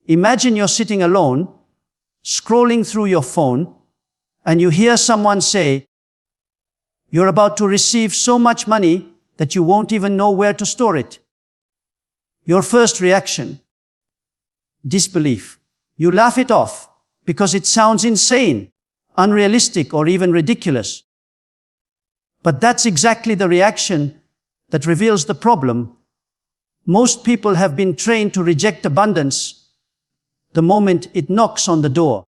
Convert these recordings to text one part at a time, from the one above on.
Imagine you're sitting alone, scrolling through your phone, and you hear someone say, "You're about to receive so much money that you won't even know where to store it." Your first reaction? Disbelief. You laugh it off because it sounds insane, unrealistic, or even ridiculous. But that's exactly the reaction that reveals the problem. Most people have been trained to reject abundance the moment it knocks on the door.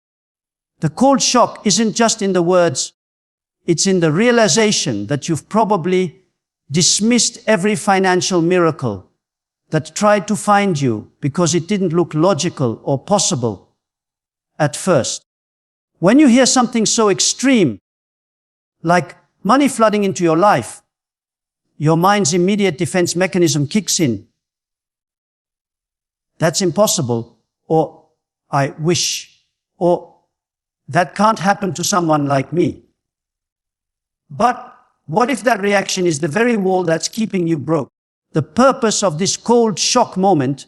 The cold shock isn't just in the words, it's in the realization that you've probably dismissed every financial miracle that tried to find you because it didn't look logical or possible at first. When you hear something so extreme, like money flooding into your life, your mind's immediate defense mechanism kicks in. That's impossible, or I wish, or that can't happen to someone like me. But what if that reaction is the very wall that's keeping you broke? The purpose of this cold shock moment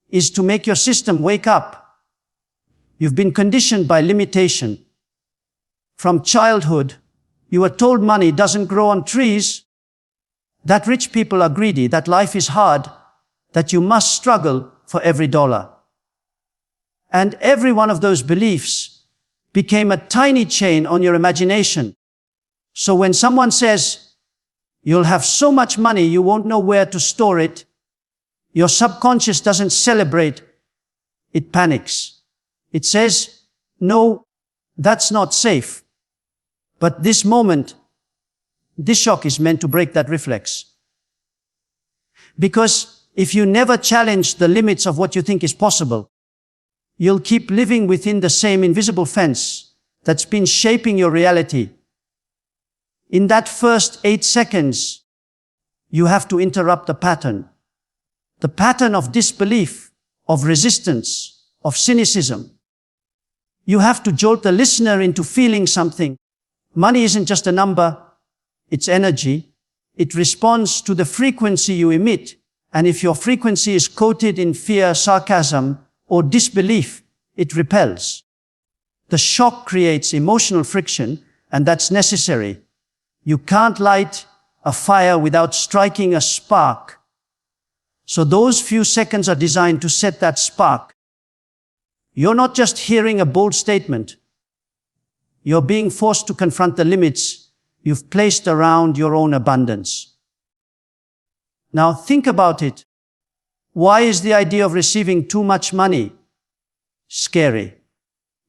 is to make your system wake up. You've been conditioned by limitation. From childhood, you were told money doesn't grow on trees, that rich people are greedy, that life is hard, that you must struggle for every dollar. And every one of those beliefs became a tiny chain on your imagination. So when someone says, "You'll have so much money you won't know where to store it," your subconscious doesn't celebrate, it panics. It says, "No, that's not safe." But this moment, this shock is meant to break that reflex. Because if you never challenge the limits of what you think is possible, you'll keep living within the same invisible fence that's been shaping your reality. In that first 8 seconds, you have to interrupt the pattern of disbelief, of resistance, of cynicism. You have to jolt the listener into feeling something. Money isn't just a number, it's energy. It responds to the frequency you emit, and if your frequency is coated in fear, sarcasm, or disbelief, it repels. The shock creates emotional friction, and that's necessary. You can't light a fire without striking a spark. So those few seconds are designed to set that spark. You're not just hearing a bold statement. You're being forced to confront the limits you've placed around your own abundance. Now think about it. Why is the idea of receiving too much money scary?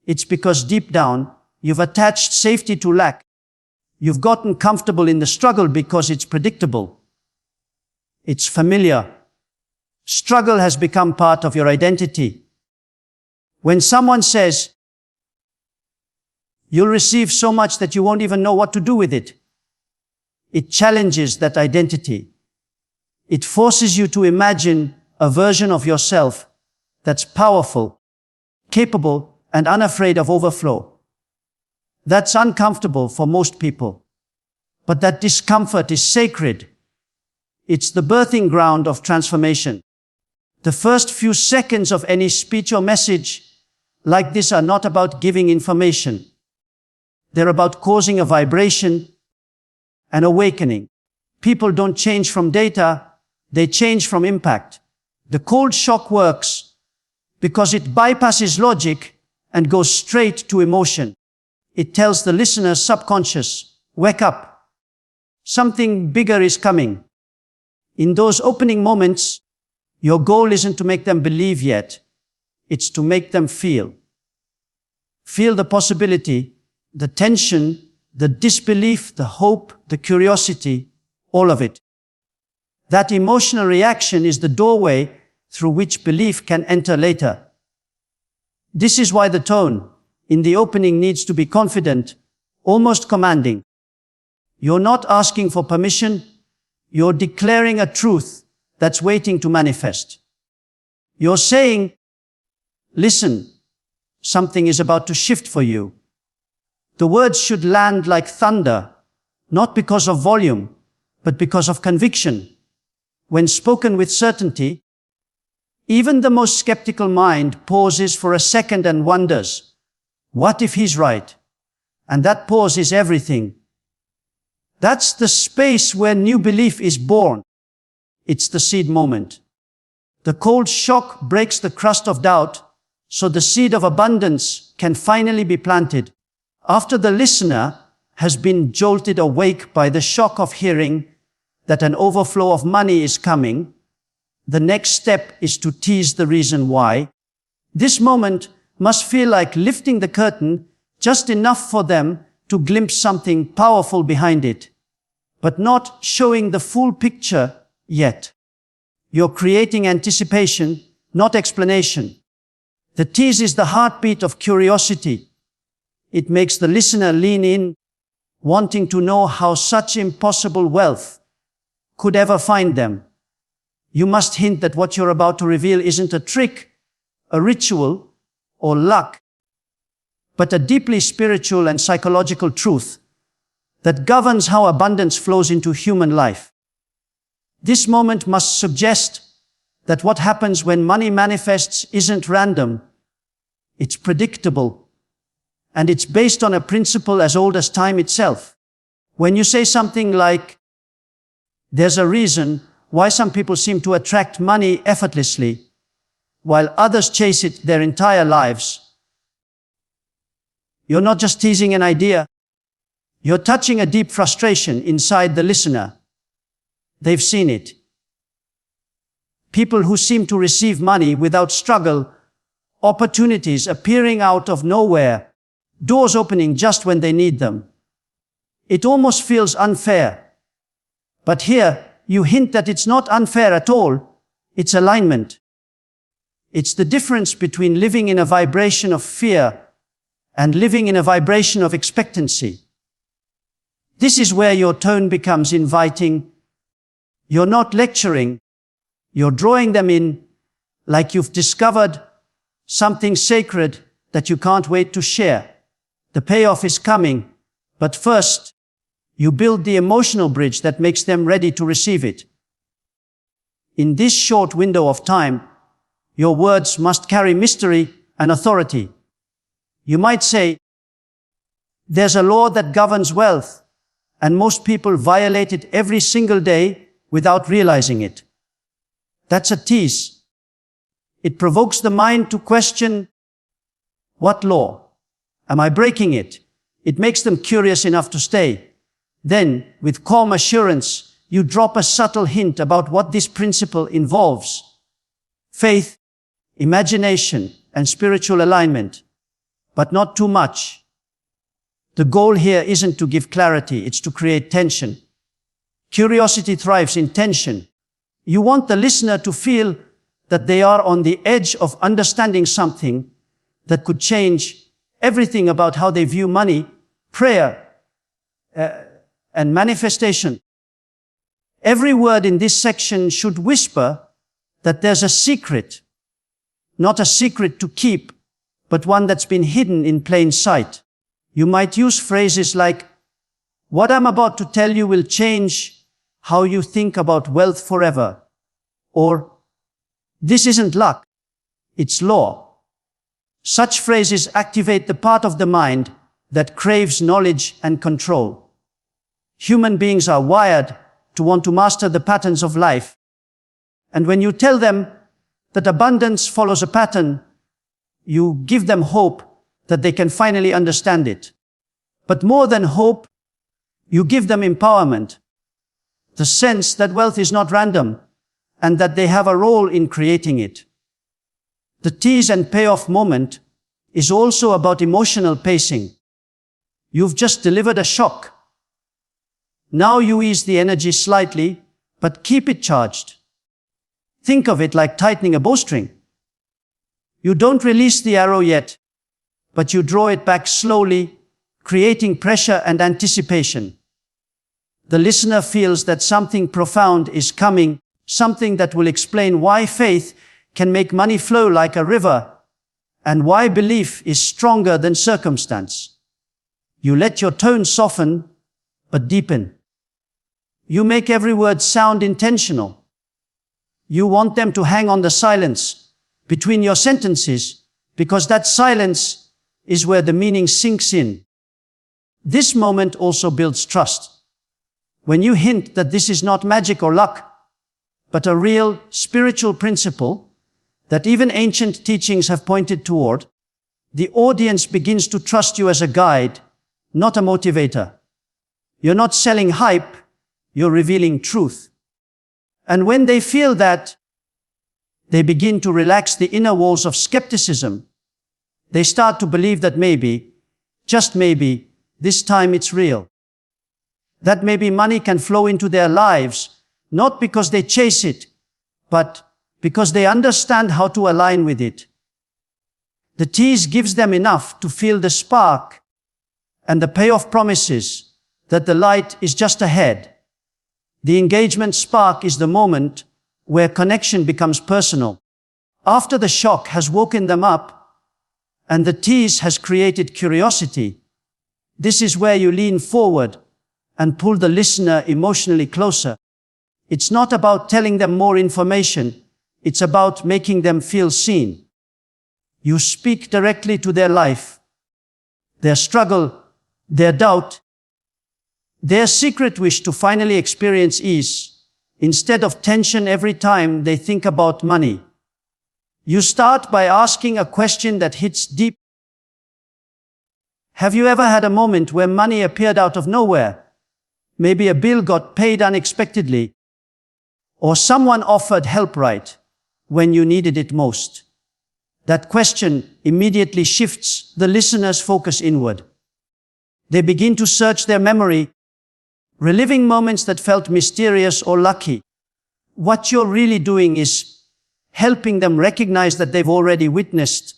It's because deep down, you've attached safety to lack. You've gotten comfortable in the struggle because it's predictable. It's familiar. Struggle has become part of your identity. When someone says, "You'll receive so much that you won't even know what to do with it," it challenges that identity. It forces you to imagine a version of yourself that's powerful, capable, and unafraid of overflow. That's uncomfortable for most people. But that discomfort is sacred. It's the birthing ground of transformation. The first few seconds of any speech or message like this are not about giving information. They're about causing a vibration, an awakening. People don't change from data, they change from impact. The cold shock works because it bypasses logic and goes straight to emotion. It tells the listener's subconscious, "Wake up. Something bigger is coming." In those opening moments, your goal isn't to make them believe yet. It's to make them feel. Feel the possibility, the tension, the disbelief, the hope, the curiosity, all of it. That emotional reaction is the doorway through which belief can enter later. This is why the tone in the opening needs to be confident, almost commanding. You're not asking for permission, you're declaring a truth that's waiting to manifest. You're saying, "Listen, something is about to shift for you." The words should land like thunder, not because of volume, but because of conviction. When spoken with certainty, Even the most skeptical mind pauses for a second and wonders, what if he's right? And that pause is everything. That's the space where new belief is born. It's the seed moment. The cold shock breaks the crust of doubt, so the seed of abundance can finally be planted. After the listener has been jolted awake by the shock of hearing that an overflow of money is coming, the next step is to tease the reason why. This moment must feel like lifting the curtain just enough for them to glimpse something powerful behind it, but not showing the full picture yet. You're creating anticipation, not explanation. The tease is the heartbeat of curiosity. It makes the listener lean in, wanting to know how such impossible wealth could ever find them. You must hint that what you're about to reveal isn't a trick, a ritual, or luck, but a deeply spiritual and psychological truth that governs how abundance flows into human life. This moment must suggest that what happens when money manifests isn't random, it's predictable, and it's based on a principle as old as time itself. When you say something like, there's a reason why some people seem to attract money effortlessly, while others chase it their entire lives, you're not just teasing an idea, you're touching a deep frustration inside the listener. They've seen it. People who seem to receive money without struggle, opportunities appearing out of nowhere, doors opening just when they need them. It almost feels unfair. But here, you hint that it's not unfair at all, it's alignment. It's the difference between living in a vibration of fear and living in a vibration of expectancy. This is where your tone becomes inviting. You're not lecturing, you're drawing them in, like you've discovered something sacred that you can't wait to share. The payoff is coming, but first, you build the emotional bridge that makes them ready to receive it. In this short window of time, your words must carry mystery and authority. You might say, there's a law that governs wealth, and most people violate it every single day without realizing it. That's a tease. It provokes the mind to question, what law? Am I breaking it? It makes them curious enough to stay. Then, with calm assurance, you drop a subtle hint about what this principle involves. Faith, imagination, and spiritual alignment, but not too much. The goal here isn't to give clarity, it's to create tension. Curiosity thrives in tension. You want the listener to feel that they are on the edge of understanding something that could change everything about how they view money, prayer, and manifestation. Every word in this section should whisper that there's a secret, not a secret to keep, but one that's been hidden in plain sight. You might use phrases like, what I'm about to tell you will change how you think about wealth forever. Or, this isn't luck, it's law. Such phrases activate the part of the mind that craves knowledge and control. Human beings are wired to want to master the patterns of life. And when you tell them that abundance follows a pattern, you give them hope that they can finally understand it. But more than hope, you give them empowerment, the sense that wealth is not random and that they have a role in creating it. The tease and payoff moment is also about emotional pacing. You've just delivered a shock. Now you ease the energy slightly, but keep it charged. Think of it like tightening a bowstring. You don't release the arrow yet, but you draw it back slowly, creating pressure and anticipation. The listener feels that something profound is coming, something that will explain why faith can make money flow like a river, and why belief is stronger than circumstance. You let your tone soften, but deepen. You make every word sound intentional. You want them to hang on the silence between your sentences, because that silence is where the meaning sinks in. This moment also builds trust. When you hint that this is not magic or luck, but a real spiritual principle that even ancient teachings have pointed toward, the audience begins to trust you as a guide, not a motivator. You're not selling hype, you're revealing truth. And when they feel that, they begin to relax the inner walls of skepticism. They start to believe that maybe, just maybe, this time it's real. That maybe money can flow into their lives, not because they chase it, but because they understand how to align with it. The tease gives them enough to feel the spark, and the payoff promises that the light is just ahead. The engagement spark is the moment where connection becomes personal. After the shock has woken them up, and the tease has created curiosity, this is where you lean forward and pull the listener emotionally closer. It's not about telling them more information, it's about making them feel seen. You speak directly to their life, their struggle, their doubt, their secret wish to finally experience ease, instead of tension every time they think about money. You start by asking a question that hits deep. Have you ever had a moment where money appeared out of nowhere? Maybe a bill got paid unexpectedly, or someone offered help right when you needed it most. That question immediately shifts the listener's focus inward. They begin to search their memory, reliving moments that felt mysterious or lucky. What you're really doing is helping them recognize that they've already witnessed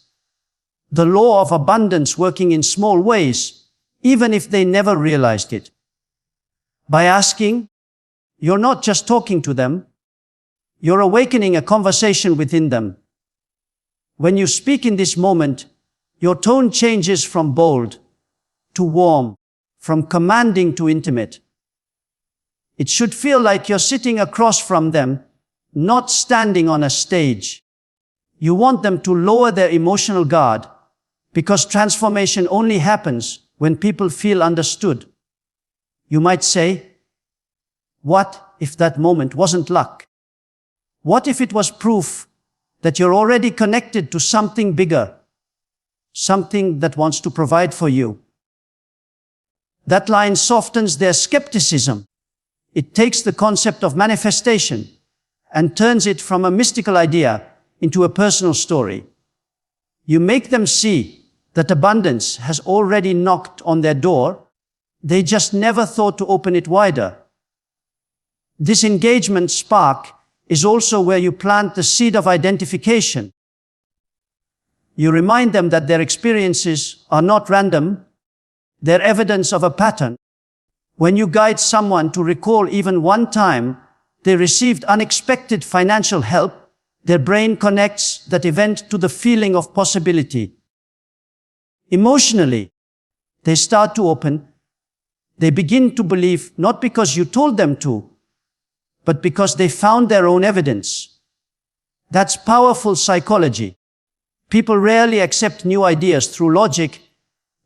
the law of abundance working in small ways, even if they never realized it. By asking, you're not just talking to them, you're awakening a conversation within them. When you speak in this moment, your tone changes from bold to warm, from commanding to intimate. It should feel like you're sitting across from them, not standing on a stage. You want them to lower their emotional guard, because transformation only happens when people feel understood. You might say, what if that moment wasn't luck? What if it was proof that you're already connected to something bigger, something that wants to provide for you? That line softens their skepticism. It takes the concept of manifestation and turns it from a mystical idea into a personal story. You make them see that abundance has already knocked on their door. They just never thought to open it wider. This engagement spark is also where you plant the seed of identification. You remind them that their experiences are not random, they're evidence of a pattern. When you guide someone to recall even one time they received unexpected financial help, their brain connects that event to the feeling of possibility. Emotionally, they start to open. They begin to believe not because you told them to, but because they found their own evidence. That's powerful psychology. People rarely accept new ideas through logic.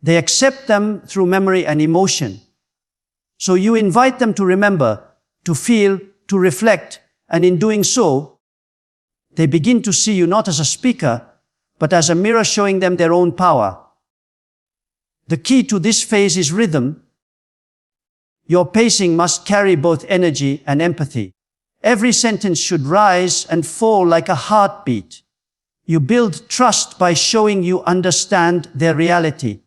They accept them through memory and emotion. So you invite them to remember, to feel, to reflect, and in doing so, they begin to see you not as a speaker, but as a mirror showing them their own power. The key to this phase is rhythm. Your pacing must carry both energy and empathy. Every sentence should rise and fall like a heartbeat. You build trust by showing you understand their reality.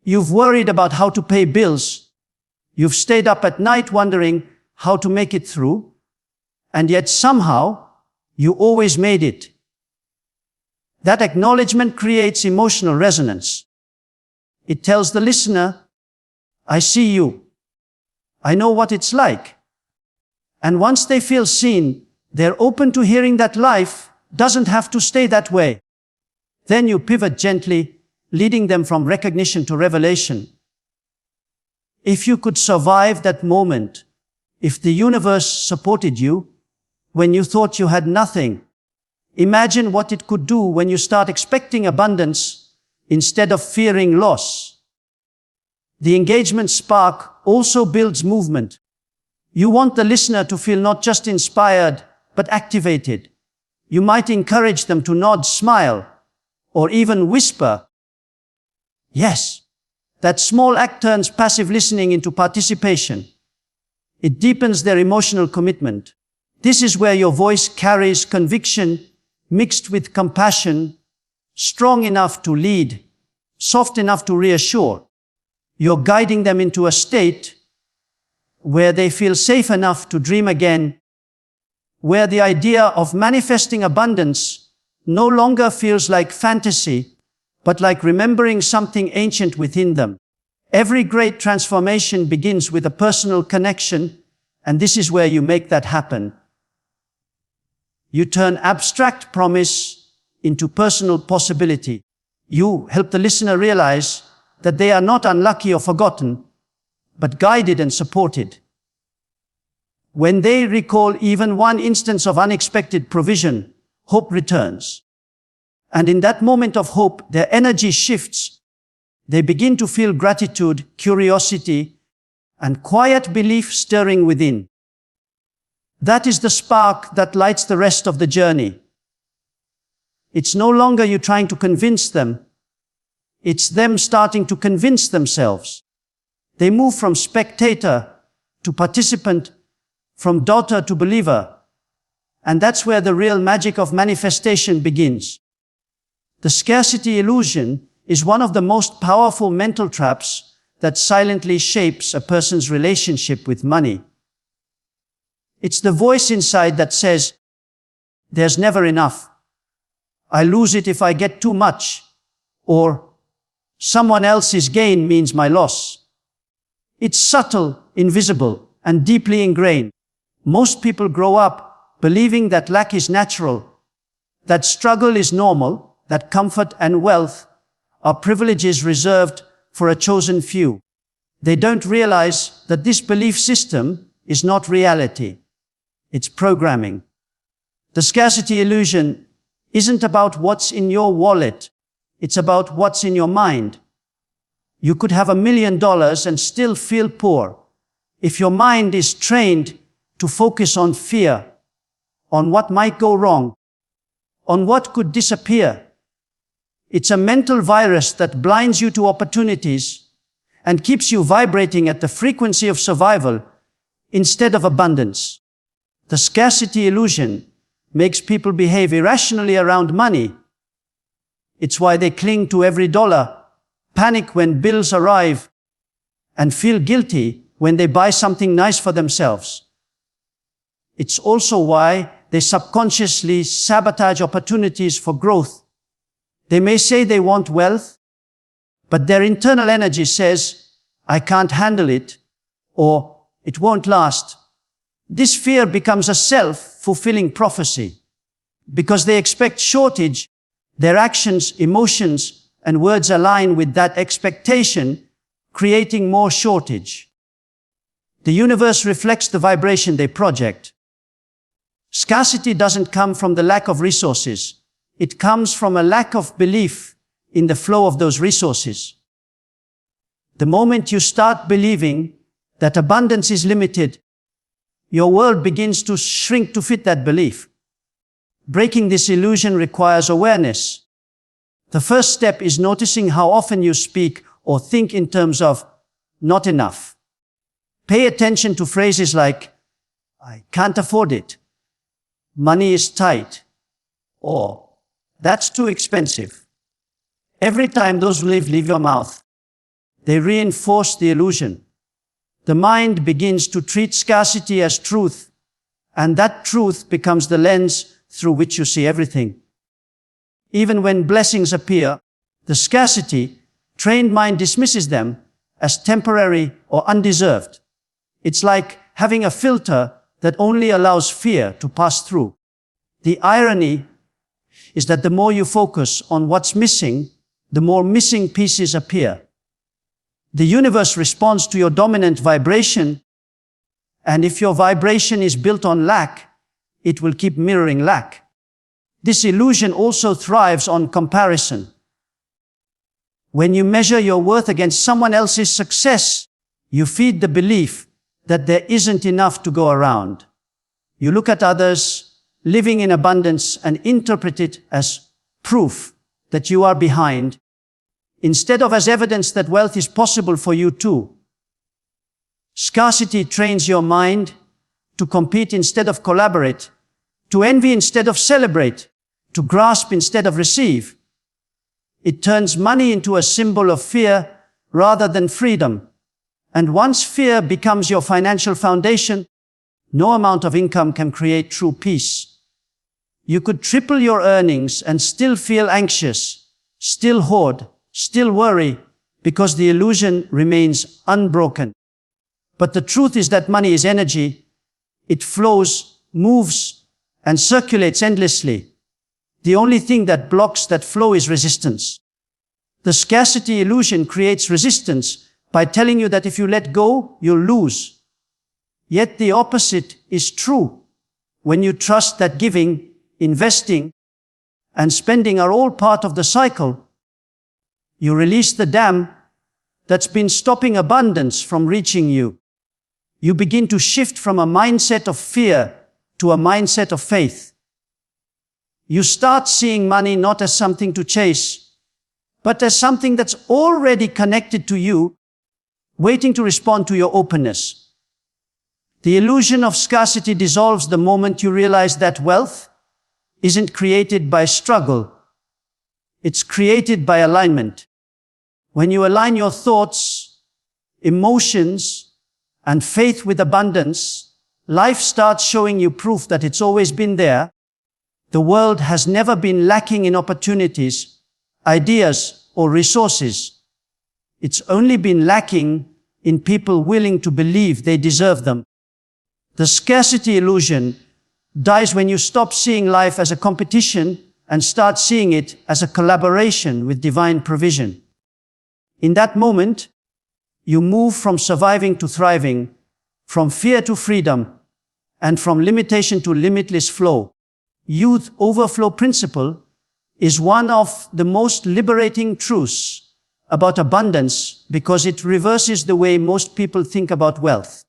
You've worried about how to pay bills. You've stayed up at night wondering how to make it through, and yet somehow you always made it. That acknowledgement creates emotional resonance. It tells the listener, I see you. I know what it's like. And once they feel seen, they're open to hearing that life doesn't have to stay that way. Then you pivot gently, leading them from recognition to revelation. If you could survive that moment, if the universe supported you, when you thought you had nothing. Imagine what it could do when you start expecting abundance instead of fearing loss. The engagement spark also builds movement. You want the listener to feel not just inspired, but activated. You might encourage them to nod, smile, or even whisper, "Yes." That small act turns passive listening into participation. It deepens their emotional commitment. This is where your voice carries conviction mixed with compassion, strong enough to lead, soft enough to reassure. You're guiding them into a state where they feel safe enough to dream again, where the idea of manifesting abundance no longer feels like fantasy, but like remembering something ancient within them. Every great transformation begins with a personal connection, and this is where you make that happen. You turn abstract promise into personal possibility. You help the listener realize that they are not unlucky or forgotten, but guided and supported. When they recall even one instance of unexpected provision, hope returns. And in that moment of hope, their energy shifts. They begin to feel gratitude, curiosity, and quiet belief stirring within. That is the spark that lights the rest of the journey. It's no longer you trying to convince them. It's them starting to convince themselves. They move from spectator to participant, from doubter to believer. And that's where the real magic of manifestation begins. The scarcity illusion is one of the most powerful mental traps that silently shapes a person's relationship with money. It's the voice inside that says, "There's never enough. I lose it if I get too much," or "Someone else's gain means my loss." It's subtle, invisible, and deeply ingrained. Most people grow up believing that lack is natural, that struggle is normal, that comfort and wealth are privileges reserved for a chosen few. They don't realize that this belief system is not reality. It's programming. The scarcity illusion isn't about what's in your wallet. It's about what's in your mind. You could have $1 million and still feel poor if your mind is trained to focus on fear, on what might go wrong, on what could disappear. It's a mental virus that blinds you to opportunities and keeps you vibrating at the frequency of survival instead of abundance. The scarcity illusion makes people behave irrationally around money. It's why they cling to every dollar, panic when bills arrive, and feel guilty when they buy something nice for themselves. It's also why they subconsciously sabotage opportunities for growth. They may say they want wealth, but their internal energy says, "I can't handle it," or "it won't last." This fear becomes a self-fulfilling prophecy. Because they expect shortage, their actions, emotions, and words align with that expectation, creating more shortage. The universe reflects the vibration they project. Scarcity doesn't come from the lack of resources. It comes from a lack of belief in the flow of those resources. The moment you start believing that abundance is limited, your world begins to shrink to fit that belief. Breaking this illusion requires awareness. The first step is noticing how often you speak or think in terms of not enough. Pay attention to phrases like, "I can't afford it," "money is tight," or "that's too expensive." Every time those leave your mouth, they reinforce the illusion. The mind begins to treat scarcity as truth, and that truth becomes the lens through which you see everything. Even when blessings appear, the scarcity trained mind dismisses them as temporary or undeserved. It's like having a filter that only allows fear to pass through. The irony is that the more you focus on what's missing, the more missing pieces appear. The universe responds to your dominant vibration, and if your vibration is built on lack, it will keep mirroring lack. This illusion also thrives on comparison. When you measure your worth against someone else's success, you feed the belief that there isn't enough to go around. You look at others living in abundance and interpret it as proof that you are behind, instead of as evidence that wealth is possible for you too. Scarcity trains your mind to compete instead of collaborate, to envy instead of celebrate, to grasp instead of receive. It turns money into a symbol of fear rather than freedom. And once fear becomes your financial foundation, no amount of income can create true peace. You could triple your earnings and still feel anxious, still hoard, still worry, because the illusion remains unbroken. But the truth is that money is energy. It flows, moves, and circulates endlessly. The only thing that blocks that flow is resistance. The scarcity illusion creates resistance by telling you that if you let go, you'll lose. Yet the opposite is true. When you trust that giving, investing, and spending are all part of the cycle, you release the dam that's been stopping abundance from reaching you. You begin to shift from a mindset of fear to a mindset of faith. You start seeing money not as something to chase, but as something that's already connected to you, waiting to respond to your openness. The illusion of scarcity dissolves the moment you realize that wealth isn't created by struggle. It's created by alignment. When you align your thoughts, emotions, and faith with abundance, life starts showing you proof that it's always been there. The world has never been lacking in opportunities, ideas, or resources. It's only been lacking in people willing to believe they deserve them. The scarcity illusion dies when you stop seeing life as a competition and start seeing it as a collaboration with divine provision. In that moment, you move from surviving to thriving, from fear to freedom, and from limitation to limitless flow. Youth overflow principle is one of the most liberating truths about abundance because it reverses the way most people think about wealth.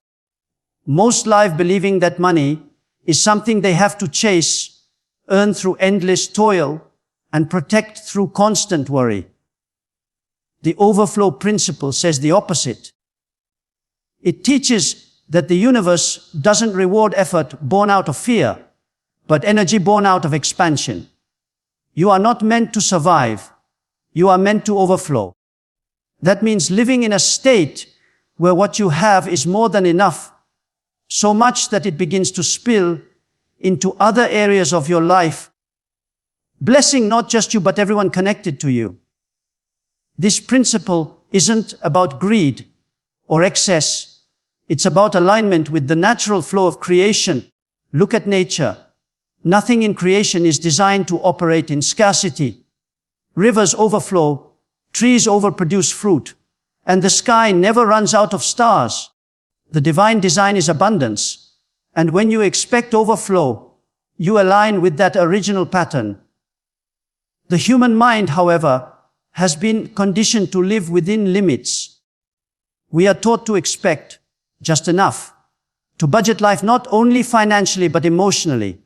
Most live believing that money is something they have to chase, earn through endless toil, and protect through constant worry. The overflow principle says the opposite. It teaches that the universe doesn't reward effort born out of fear, but energy born out of expansion. You are not meant to survive. You are meant to overflow. That means living in a state where what you have is more than enough, so much that it begins to spill into other areas of your life, blessing not just you but everyone connected to you. This principle isn't about greed or excess. It's about alignment with the natural flow of creation. Look at nature. Nothing in creation is designed to operate in scarcity. Rivers overflow, trees overproduce fruit, and the sky never runs out of stars. The divine design is abundance, and when you expect overflow, you align with that original pattern. The human mind, however, has been conditioned to live within limits. We are taught to expect just enough, to budget life not only financially but emotionally.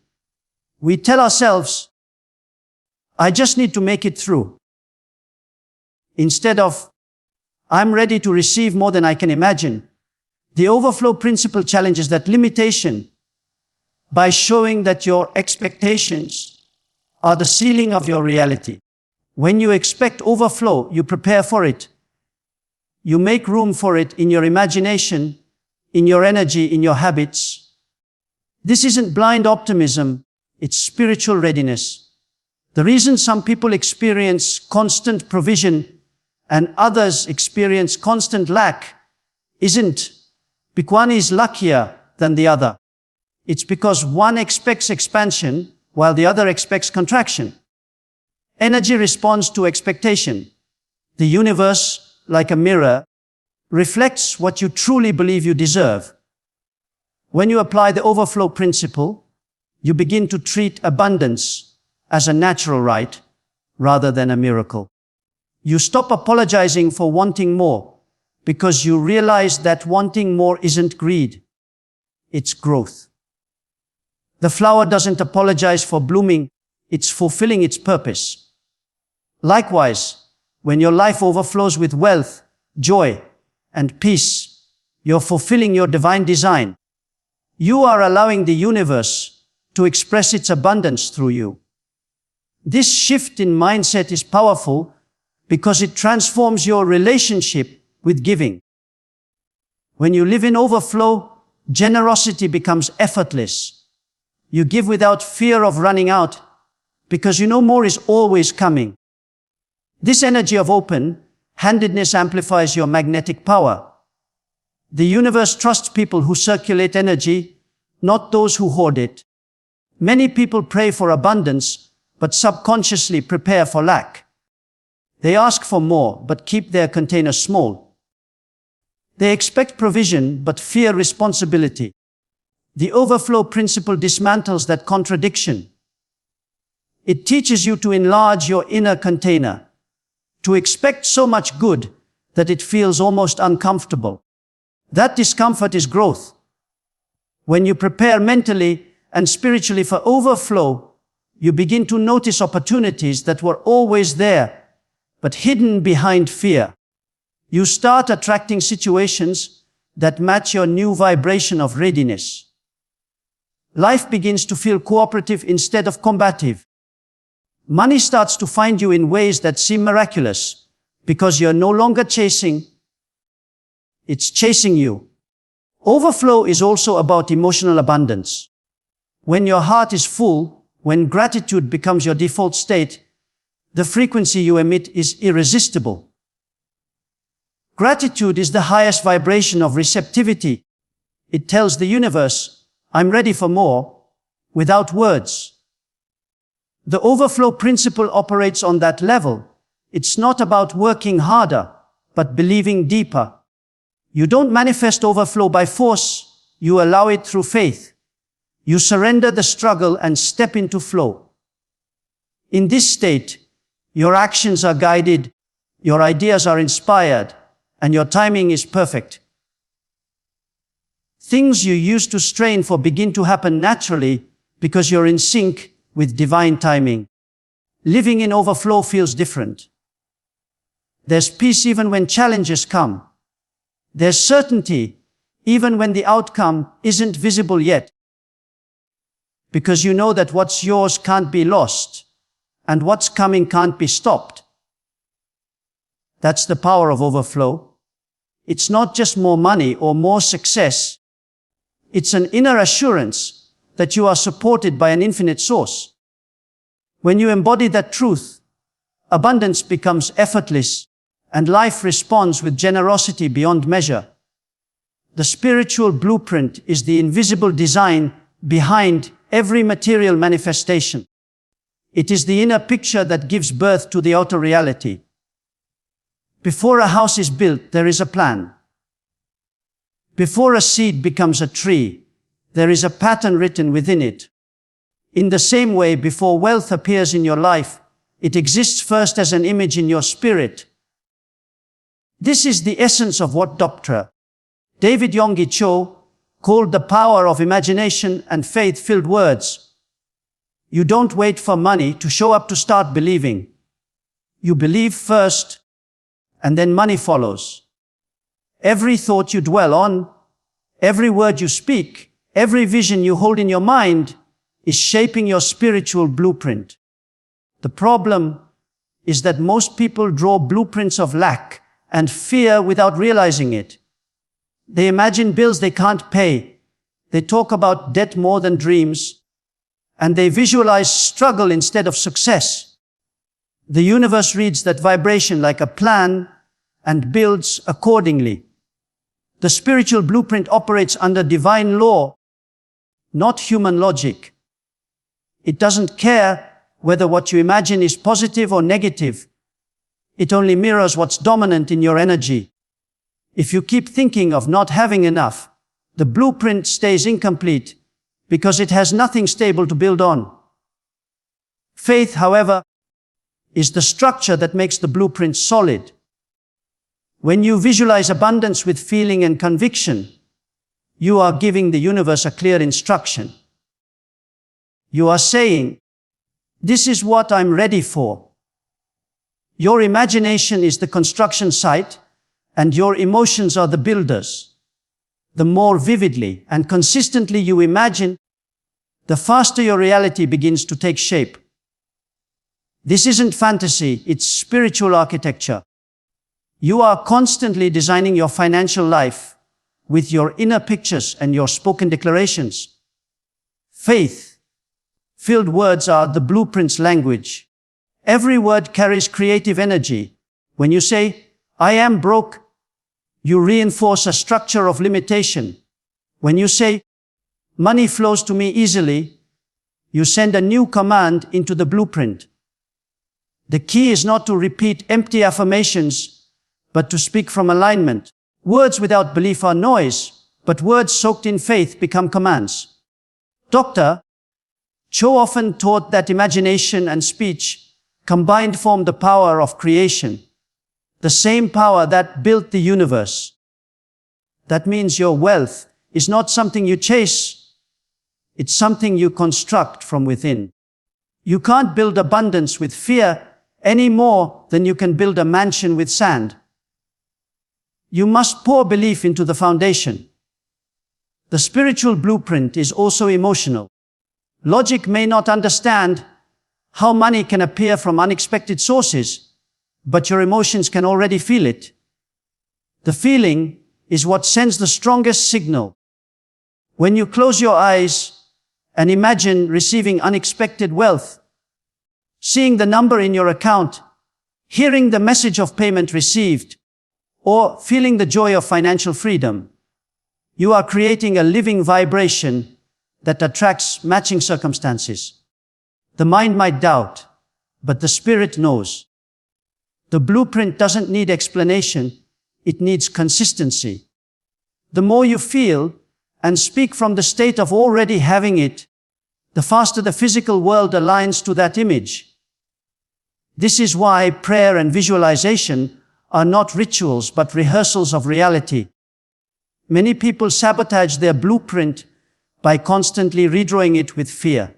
We tell ourselves, I just need to make it through. Instead of, I'm ready to receive more than I can imagine. The overflow principle challenges that limitation by showing that your expectations are the ceiling of your reality. When you expect overflow, you prepare for it. You make room for it in your imagination, in your energy, in your habits. This isn't blind optimism, it's spiritual readiness. The reason some people experience constant provision and others experience constant lack isn't because one is luckier than the other. It's because one expects expansion while the other expects contraction. Energy responds to expectation. The universe, like a mirror, reflects what you truly believe you deserve. When you apply the overflow principle, You begin to treat abundance as a natural right rather than a miracle. You stop apologizing for wanting more because you realize that wanting more isn't greed, it's growth. The flower doesn't apologize for blooming, it's fulfilling its purpose. Likewise, when your life overflows with wealth, joy, and peace, you're fulfilling your divine design. You are allowing the universe to express its abundance through you. This shift in mindset is powerful because it transforms your relationship with giving. When you live in overflow, generosity becomes effortless. You give without fear of running out because you know more is always coming. This energy of open-handedness amplifies your magnetic power. The universe trusts people who circulate energy, not those who hoard it. Many people pray for abundance, but subconsciously prepare for lack. They ask for more, but keep their container small. They expect provision, but fear responsibility. The overflow principle dismantles that contradiction. It teaches you to enlarge your inner container, to expect so much good that it feels almost uncomfortable. That discomfort is growth. When you prepare mentally and spiritually for overflow, you begin to notice opportunities that were always there, but hidden behind fear. You start attracting situations that match your new vibration of readiness. Life begins to feel cooperative instead of combative. Money starts to find you in ways that seem miraculous because you're no longer chasing, it's chasing you. Overflow is also about emotional abundance. When your heart is full, when gratitude becomes your default state, the frequency you emit is irresistible. Gratitude is the highest vibration of receptivity. It tells the universe, I'm ready for more, without words. The overflow principle operates on that level. It's not about working harder, but believing deeper. You don't manifest overflow by force, you allow it through faith. You surrender the struggle and step into flow. In this state, your actions are guided, your ideas are inspired, and your timing is perfect. Things you used to strain for begin to happen naturally because you're in sync with divine timing. Living in overflow feels different. There's peace even when challenges come. There's certainty even when the outcome isn't visible yet. Because you know that what's yours can't be lost, and what's coming can't be stopped. That's the power of overflow. It's not just more money or more success. It's an inner assurance that you are supported by an infinite source. When you embody that truth, abundance becomes effortless, and life responds with generosity beyond measure. The spiritual blueprint is the invisible design behind every material manifestation. It is the inner picture that gives birth to the outer reality. Before a house is built, there is a plan. Before a seed becomes a tree, there is a pattern written within it. In the same way, before wealth appears in your life, it exists first as an image in your spirit. This is the essence of what Dr. David Yonggi Cho called the power of imagination and faith-filled words. You don't wait for money to show up to start believing. You believe first, and then money follows. Every thought you dwell on, every word you speak, every vision you hold in your mind is shaping your spiritual blueprint. The problem is that most people draw blueprints of lack and fear without realizing it. They imagine bills they can't pay. They talk about debt more than dreams. And they visualize struggle instead of success. The universe reads that vibration like a plan and builds accordingly. The spiritual blueprint operates under divine law, not human logic. It doesn't care whether what you imagine is positive or negative. It only mirrors what's dominant in your energy. If you keep thinking of not having enough, the blueprint stays incomplete because it has nothing stable to build on. Faith, however, is the structure that makes the blueprint solid. When you visualize abundance with feeling and conviction, you are giving the universe a clear instruction. You are saying, "This is what I'm ready for." Your imagination is the construction site, and your emotions are the builders. The more vividly and consistently you imagine, the faster your reality begins to take shape. This isn't fantasy, it's spiritual architecture. You are constantly designing your financial life with your inner pictures and your spoken declarations. Faith-filled words are the blueprint's language. Every word carries creative energy. When you say, "I am broke," you reinforce a structure of limitation. When you say, "Money flows to me easily," you send a new command into the blueprint. The key is not to repeat empty affirmations, but to speak from alignment. Words without belief are noise, but words soaked in faith become commands. Dr. Cho often taught that imagination and speech combined form the power of creation, the same power that built the universe. That means your wealth is not something you chase, it's something you construct from within. You can't build abundance with fear any more than you can build a mansion with sand. You must pour belief into the foundation. The spiritual blueprint is also emotional. Logic may not understand how money can appear from unexpected sources, but your emotions can already feel it. The feeling is what sends the strongest signal. When you close your eyes and imagine receiving unexpected wealth, seeing the number in your account, hearing the message of payment received, or feeling the joy of financial freedom, you are creating a living vibration that attracts matching circumstances. The mind might doubt, but the spirit knows. The blueprint doesn't need explanation, it needs consistency. The more you feel and speak from the state of already having it, the faster the physical world aligns to that image. This is why prayer and visualization are not rituals but rehearsals of reality. Many people sabotage their blueprint by constantly redrawing it with fear.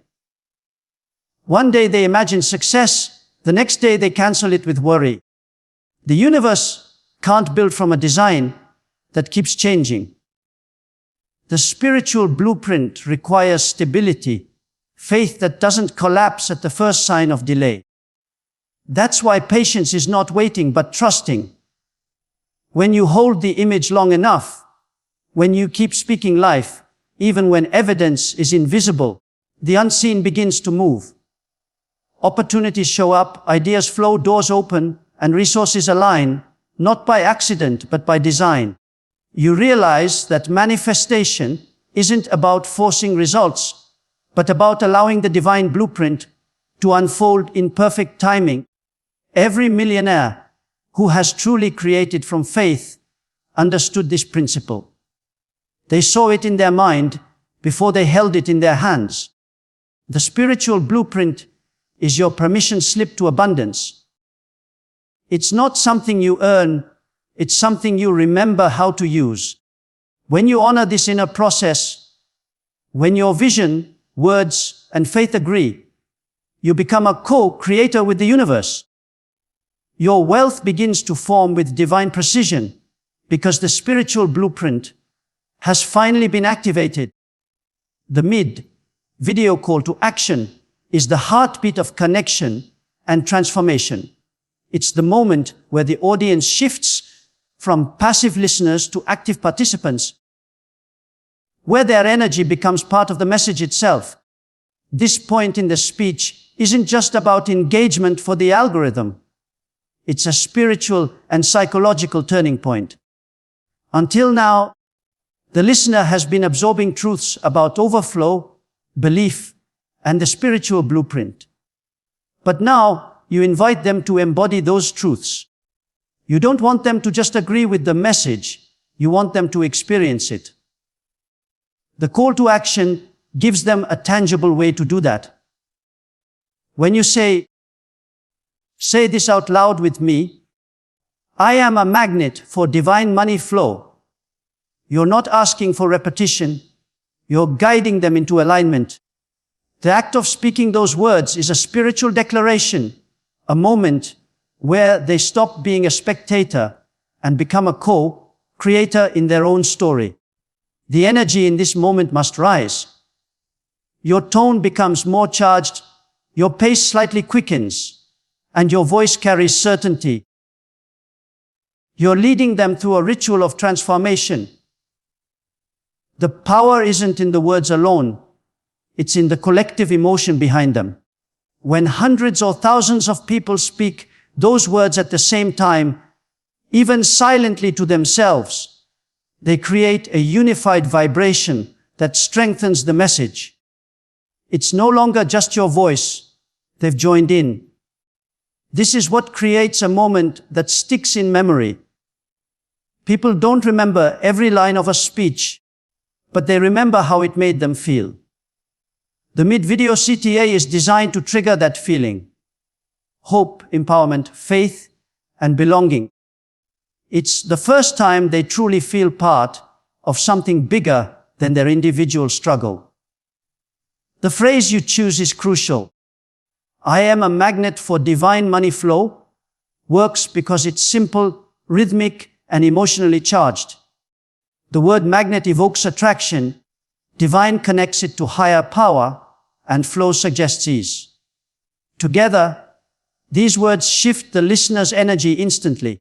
One day they imagine success, the next day they cancel it with worry. The universe can't build from a design that keeps changing. The spiritual blueprint requires stability, faith that doesn't collapse at the first sign of delay. That's why patience is not waiting but trusting. When you hold the image long enough, when you keep speaking life, even when evidence is invisible, the unseen begins to move. Opportunities show up, ideas flow, doors open, and resources align, not by accident but by design. You realize that manifestation isn't about forcing results, but about allowing the divine blueprint to unfold in perfect timing. Every millionaire who has truly created from faith understood this principle. They saw it in their mind before they held it in their hands. The spiritual blueprint is your permission slip to abundance. It's not something you earn, it's something you remember how to use. When you honor this inner process, when your vision, words, and faith agree, you become a co-creator with the universe. Your wealth begins to form with divine precision because the spiritual blueprint has finally been activated. The mid-video call to action is the heartbeat of connection and transformation. It's the moment where the audience shifts from passive listeners to active participants, where their energy becomes part of the message itself. This point in the speech isn't just about engagement for the algorithm. It's a spiritual and psychological turning point. Until now, the listener has been absorbing truths about overflow, belief, and the spiritual blueprint. But now, you invite them to embody those truths. You don't want them to just agree with the message, you want them to experience it. The call to action gives them a tangible way to do that. When you say this out loud with me, I am a magnet for divine money flow. You're not asking for repetition, you're guiding them into alignment. The act of speaking those words is a spiritual declaration, a moment where they stop being a spectator and become a co-creator in their own story. The energy in this moment must rise. Your tone becomes more charged, your pace slightly quickens, and your voice carries certainty. You're leading them through a ritual of transformation. The power isn't in the words alone, it's in the collective emotion behind them. When hundreds or thousands of people speak those words at the same time, even silently to themselves, they create a unified vibration that strengthens the message. It's no longer just your voice, they've joined in. This is what creates a moment that sticks in memory. People don't remember every line of a speech, but they remember how it made them feel. The mid-video CTA is designed to trigger that feeling. Hope, empowerment, faith, and belonging. It's the first time they truly feel part of something bigger than their individual struggle. The phrase you choose is crucial. I am a magnet for divine money flow works because it's simple, rhythmic, and emotionally charged. The word magnet evokes attraction, divine connects it to higher power, and flow suggests ease. Together, these words shift the listener's energy instantly.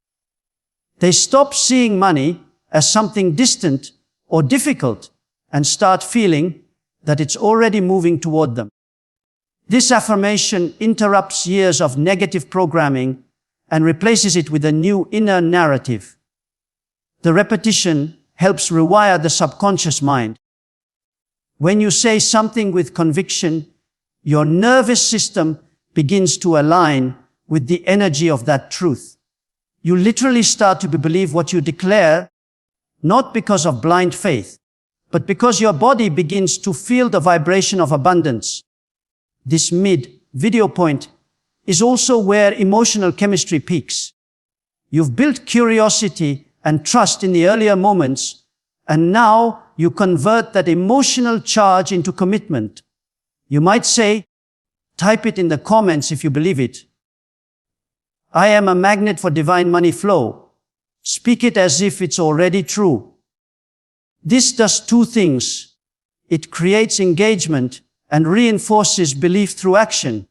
They stop seeing money as something distant or difficult and start feeling that it's already moving toward them. This affirmation interrupts years of negative programming and replaces it with a new inner narrative. The repetition helps rewire the subconscious mind. When you say something with conviction, your nervous system begins to align with the energy of that truth. You literally start to believe what you declare, not because of blind faith, but because your body begins to feel the vibration of abundance. This mid-video point is also where emotional chemistry peaks. You've built curiosity and trust in the earlier moments, and now you convert that emotional charge into commitment. You might say, type it in the comments if you believe it. I am a magnet for divine money flow. Speak it as if it's already true. This does two things. It creates engagement and reinforces belief through action.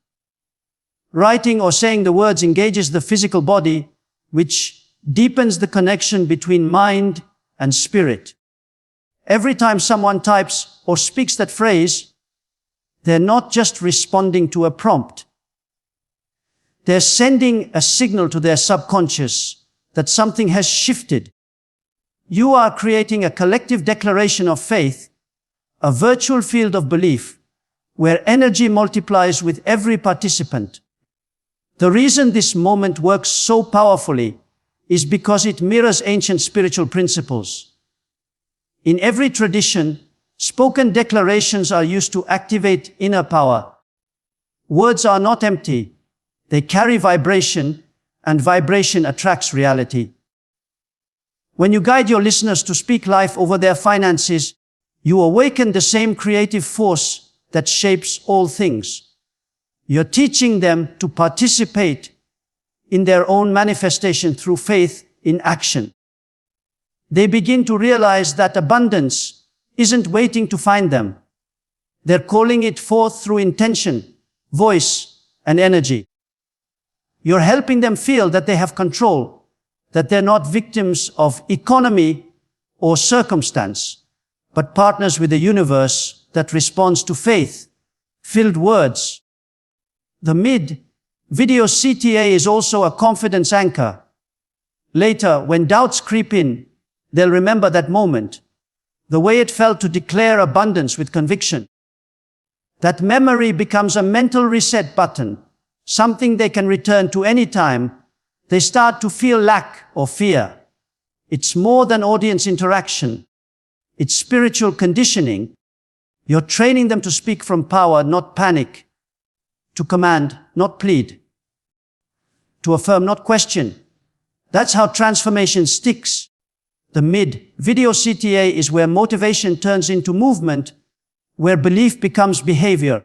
Writing or saying the words engages the physical body, which deepens the connection between mind and spirit. Every time someone types or speaks that phrase, they're not just responding to a prompt. They're sending a signal to their subconscious that something has shifted. You are creating a collective declaration of faith, a virtual field of belief, where energy multiplies with every participant. The reason this moment works so powerfully is because it mirrors ancient spiritual principles. In every tradition, spoken declarations are used to activate inner power. Words are not empty. They carry vibration, and vibration attracts reality. When you guide your listeners to speak life over their finances, you awaken the same creative force that shapes all things. You're teaching them to participate in their own manifestation through faith in action. They begin to realize that abundance isn't waiting to find them. They're calling it forth through intention, voice, and energy. You're helping them feel that they have control, that they're not victims of economy or circumstance, but partners with the universe that responds to faith-filled words. The mid-video CTA is also a confidence anchor. Later, when doubts creep in, they'll remember that moment, the way it felt to declare abundance with conviction. That memory becomes a mental reset button, something they can return to any time they start to feel lack or fear. It's more than audience interaction. It's spiritual conditioning. You're training them to speak from power, not panic. To command, not plead. To affirm, not question. That's how transformation sticks. The mid-video CTA is where motivation turns into movement, where belief becomes behavior.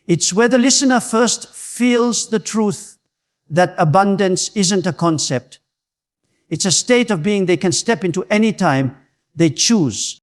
It's where the listener first feels the truth that abundance isn't a concept. It's a state of being they can step into anytime they choose.